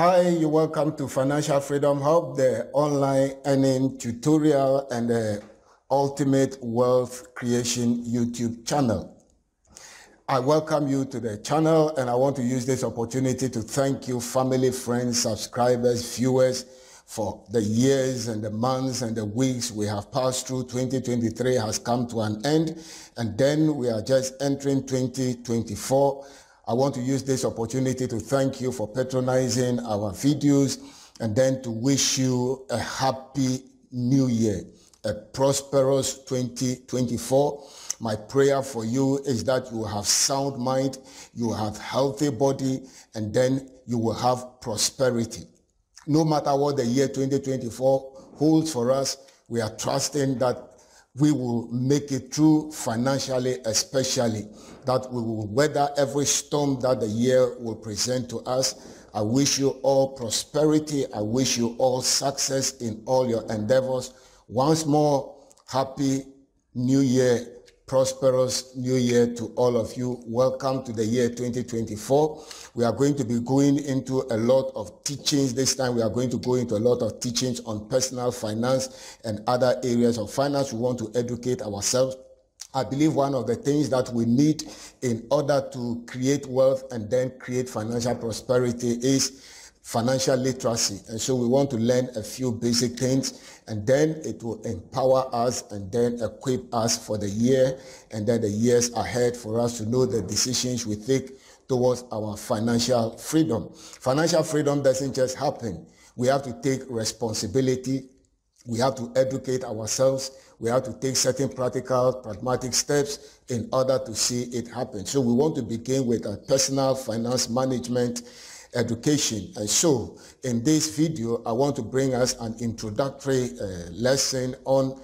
Hi, you're welcome to Financial Freedom Hub, the online earning tutorial and the ultimate wealth creation YouTube channel. I welcome you to the channel, and I want to use this opportunity to thank you, family, friends, subscribers, viewers, for the years and the months and the weeks we have passed through. 2023 has come to an end, and then we are just entering 2024. I want to use this opportunity to thank you for patronizing our videos, and then to wish you a happy new year, a prosperous 2024. My prayer for you is that you will have sound mind, you will have healthy body, and then you will have prosperity. No matter what the year 2024 holds for us, we are trusting that we will make it through financially, especially that we will weather every storm that the year will present to us. I wish you all prosperity. I wish you all success in all your endeavors. Once more, happy new year, prosperous new year to all of you. Welcome to the year 2024. We are going to be going into a lot of teachings. This time we are going to go into a lot of teachings on personal finance and other areas of finance. We want to educate ourselves. I believe one of the things that we need in order to create wealth and then create financial prosperity is financial literacy. And so we want to learn a few basic things, and then it will empower us and then equip us for the year and then the years ahead for us to know the decisions we take towards our financial freedom. Financial freedom doesn't just happen. We have to take responsibility. We have to educate ourselves. We have to take certain practical, pragmatic steps in order to see it happen. So we want to begin with a personal finance management education. And so in this video, I want to bring us an introductory lesson on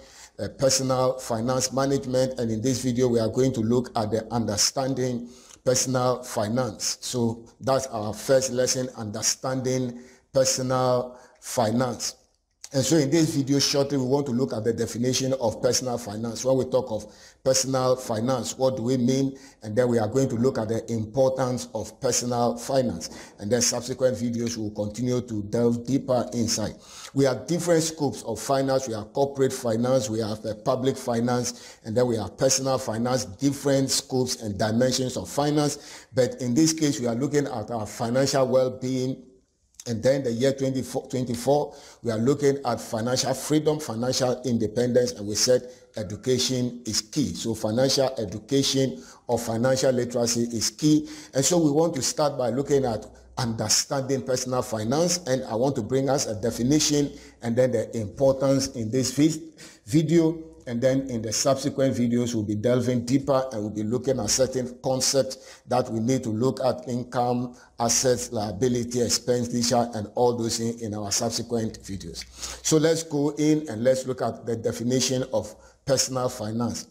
personal finance management. And in this video, we are going to look at the understanding personal finance. So that's our first lesson, understanding personal finance. And so in this video shortly, we want to look at the definition of personal finance. When we talk of personal finance, what do we mean? And then we are going to look at the importance of personal finance. And then subsequent videos will continue to delve deeper inside. We have different scopes of finance. We have corporate finance, we have public finance, and then we have personal finance, different scopes and dimensions of finance. But in this case, we are looking at our financial well-being. And then the year 2024, we are looking at financial freedom, financial independence, and we said education is key. So financial education or financial literacy is key. And so we want to start by looking at understanding personal finance, and I want to bring us a definition and then the importance in this video. And then in the subsequent videos, we'll be delving deeper and we'll be looking at certain concepts that we need to look at: income, assets, liability, expenditure, and all those things in our subsequent videos. So let's go in and let's look at the definition of personal finance.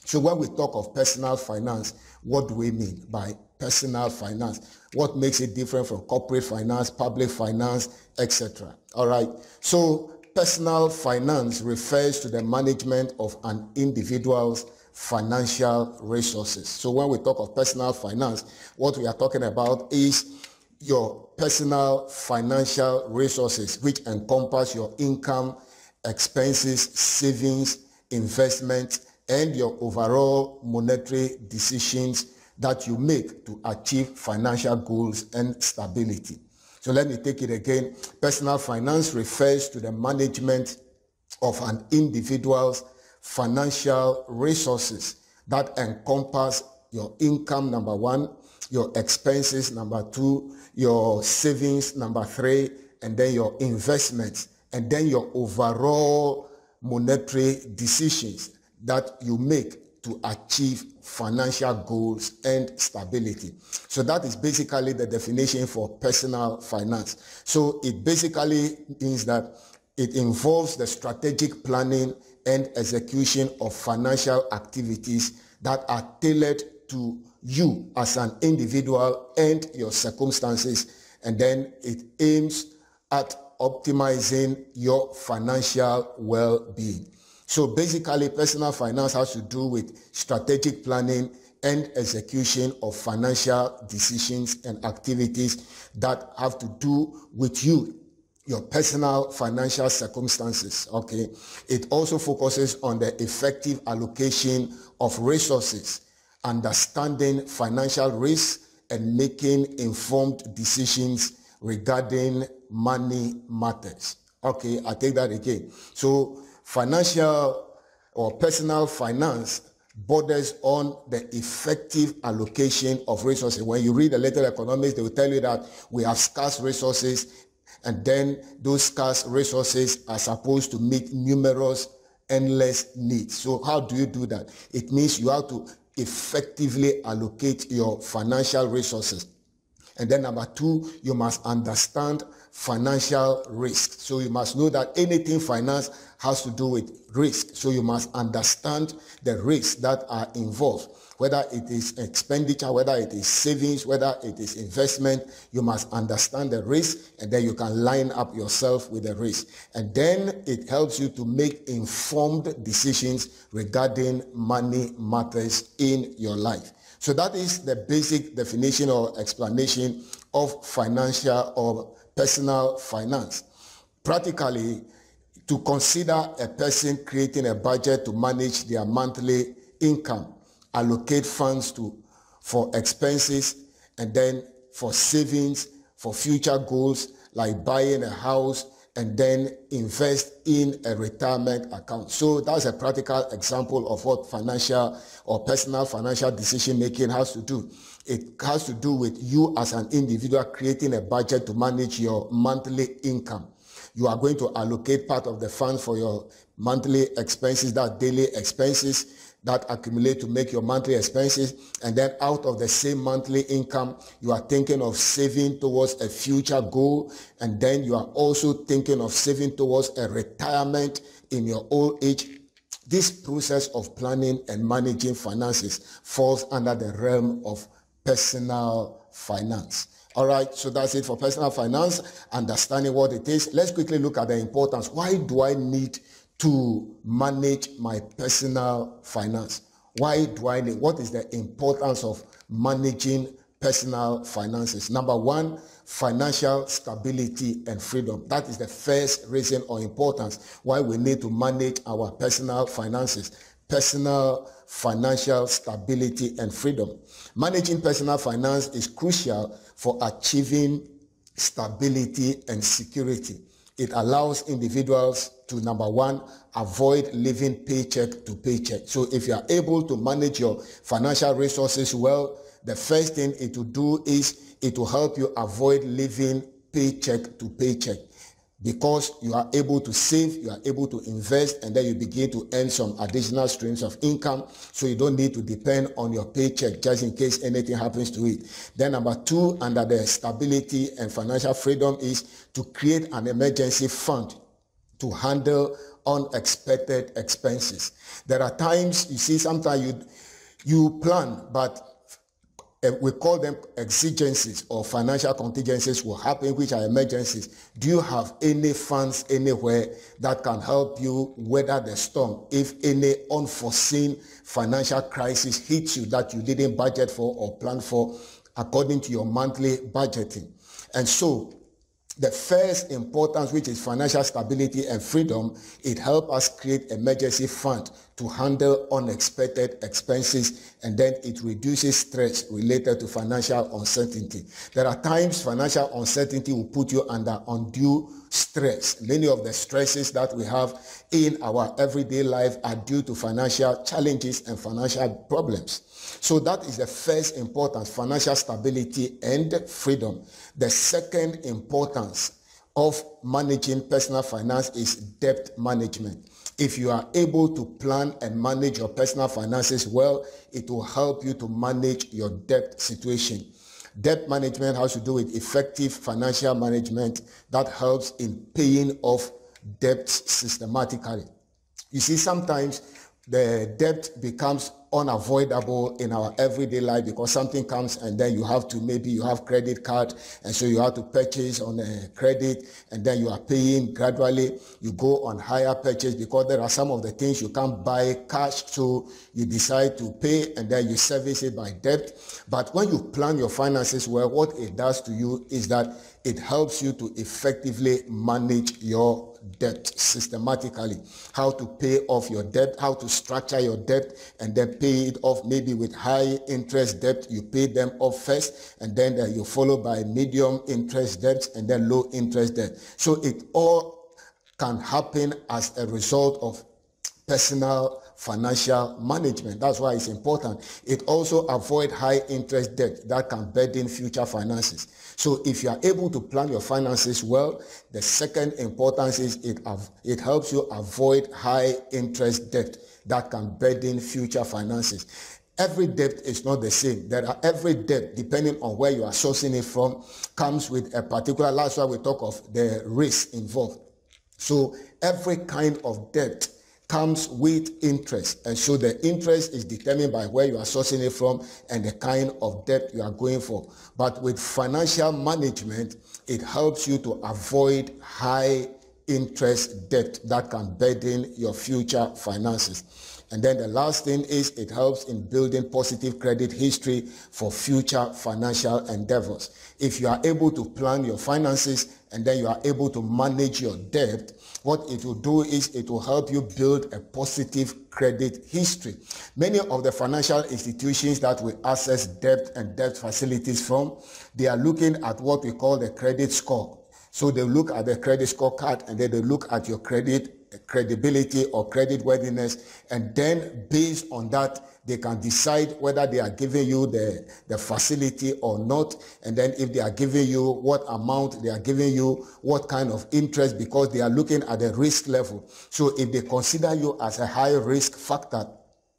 So when we talk of personal finance, what do we mean by personal finance? What makes it different from corporate finance, public finance, etc.? All right. So personal finance refers to the management of an individual's financial resources. So when we talk of personal finance, what we are talking about is your personal financial resources, which encompass your income, expenses, savings, investments, and your overall monetary decisions that you make to achieve financial goals and stability. So let me take it again. Personal finance refers to the management of an individual's financial resources that encompass your income, number one, your expenses, number two, your savings, number three, and then your investments, and then your overall monetary decisions that you make to achieve financial goals and stability. So that is basically the definition for personal finance. So it basically means that it involves the strategic planning and execution of financial activities that are tailored to you as an individual and your circumstances, and then it aims at optimizing your financial well-being. So basically, personal finance has to do with strategic planning and execution of financial decisions and activities that have to do with you, your personal financial circumstances. Okay, it also focuses on the effective allocation of resources, understanding financial risks, and making informed decisions regarding money matters. Okay, I take that again. So financial or personal finance borders on the effective allocation of resources. When you read the little economics, they will tell you that we have scarce resources, and then those scarce resources are supposed to meet numerous, endless needs. So how do you do that? It means you have to effectively allocate your financial resources. And then number two, you must understand financial risk. So you must know that anything finance has to do with risk. So you must understand the risks that are involved. Whether it is expenditure, whether it is savings, whether it is investment, you must understand the risk, and then you can line up yourself with the risk. And then it helps you to make informed decisions regarding money matters in your life. So that is the basic definition or explanation of financial or personal finance. Practically, to consider a person creating a budget to manage their monthly income, allocate funds for expenses, and then for savings, for future goals like buying a house, and then invest in a retirement account. So that's a practical example of what financial or personal financial decision making has to do. It has to do with you as an individual creating a budget to manage your monthly income. You are going to allocate part of the funds for your monthly expenses, that daily expenses that accumulate to make your monthly expenses, and then out of the same monthly income, you are thinking of saving towards a future goal, and then you are also thinking of saving towards a retirement in your old age. This process of planning and managing finances falls under the realm of personal finance. All right, so that's it for personal finance, understanding what it is. Let's quickly look at the importance. Why do I need to manage my personal finance? Why do I need? What is the importance of managing personal finances? Number one, financial stability and freedom. That is the first reason or importance why we need to manage our personal finances. Personal financial stability and freedom. Managing personal finance is crucial for achieving stability and security. It allows individuals to, number one, avoid living paycheck to paycheck. So if you are able to manage your financial resources well, the first thing it will do is it will help you avoid living paycheck to paycheck, because you are able to save, you are able to invest, and then you begin to earn some additional streams of income, so you don't need to depend on your paycheck just in case anything happens to it. Then number two, under the stability and financial freedom, is to create an emergency fund to handle unexpected expenses. There are times, you see, sometimes you plan, but we call them exigencies or financial contingencies will happen, which are emergencies. Do you have any funds anywhere that can help you weather the storm if any unforeseen financial crisis hits you that you didn't budget for or plan for according to your monthly budgeting? And so the first importance, which is financial stability and freedom, it helps us create emergency fund to handle unexpected expenses, and then it reduces stress related to financial uncertainty. There are times financial uncertainty will put you under undue stress. Many of the stresses that we have in our everyday life are due to financial challenges and financial problems. So that is the first importance, financial stability and freedom. The second importance of managing personal finance is debt management. If you are able to plan and manage your personal finances well, it will help you to manage your debt situation. Debt management has to do with effective financial management that helps in paying off debts systematically. You see, sometimes the debt becomes unavoidable in our everyday life, because something comes and then you have to, maybe you have credit card, and so you have to purchase on a credit, and then you are paying gradually. You go on higher purchase because there are some of the things you can't buy cash, so you decide to pay and then you service it by debt. But when you plan your finances well, what it does to you is that it helps you to effectively manage your debt systematically. How to pay off your debt, how to structure your debt, and then pay it off. Maybe with high interest debt, you pay them off first, and then you follow by medium interest debts and then low interest debt. So it all can happen as a result of personal financial management. That's why it's important. It also avoids high interest debt that can burden future finances. So if you are able to plan your finances well, the second importance is it helps you avoid high interest debt that can burden future finances. Every debt is not the same. Every debt, depending on where you are sourcing it from, comes with a particular, that's why we talk of the risk involved. So every kind of debt comes with interest, and so the interest is determined by where you are sourcing it from and the kind of debt you are going for. But with financial management, it helps you to avoid high interest debt that can burden your future finances. And then the last thing is it helps in building positive credit history for future financial endeavors. If you are able to plan your finances and then you are able to manage your debt, what it will do is it will help you build a positive credit history. Many of the financial institutions that we access debt and debt facilities from, they are looking at what we call the credit score. So they look at the credit score card, and then they look at your credibility or credit worthiness, and then based on that they can decide whether they are giving you the facility or not, and then if they are giving you, what amount they are giving you, what kind of interest, because they are looking at the risk level. So if they consider you as a high risk factor,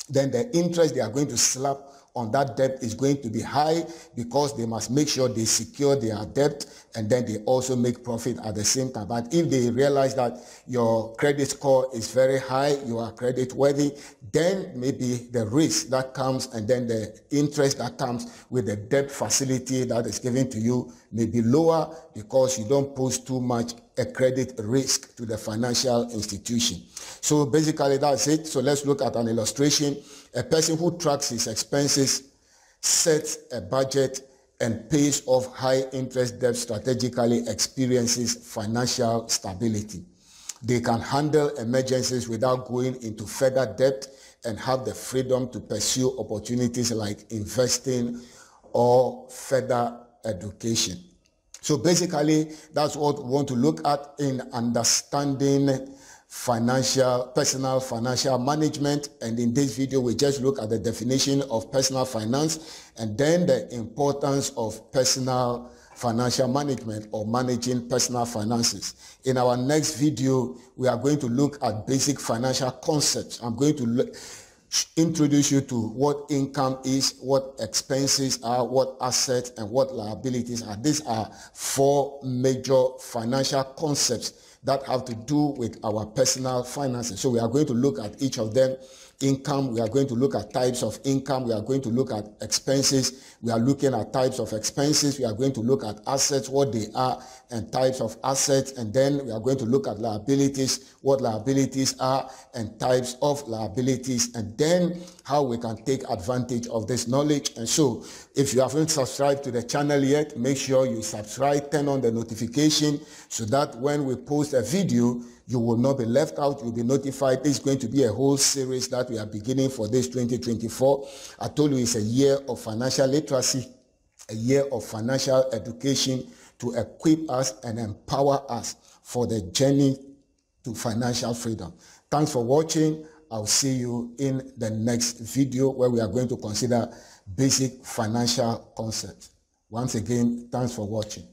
then the interest they are going to slap on that debt is going to be high, because they must make sure they secure their debt and then they also make profit at the same time. But if they realize that your credit score is very high, you are credit worthy, then maybe the risk that comes and then the interest that comes with the debt facility that is given to you may be lower, because you don't pose too much a credit risk to the financial institution. So basically that's it. So let's look at an illustration. A person who tracks his expenses, sets a budget, and pays off high interest debt strategically experiences financial stability. They can handle emergencies without going into further debt and have the freedom to pursue opportunities like investing or further education. So basically, that's what we want to look at in understanding personal financial management. And in this video, we just look at the definition of personal finance and then the importance of personal financial management or managing personal finances. In our next video, we are going to look at basic financial concepts. I'm going to introduce you to what income is, what expenses are, what assets and what liabilities are. These are four major financial concepts that have to do with our personal finances. So we are going to look at each of them. Income, we are going to look at types of income. We are going to look at expenses. We are looking at types of expenses. We are going to look at assets, what they are, and types of assets. And then we are going to look at liabilities, what liabilities are, and types of liabilities, and then how we can take advantage of this knowledge. And so if you haven't subscribed to the channel yet, make sure you subscribe, turn on the notification so that when we post a video, you will not be left out. You'll be notified. This is going to be a whole series that we are beginning for this 2024. I told you it's a year of financial literacy, a year of financial education to equip us and empower us for the journey to financial freedom. Thanks for watching. I'll see you in the next video where we are going to consider basic financial concepts. Once again, thanks for watching.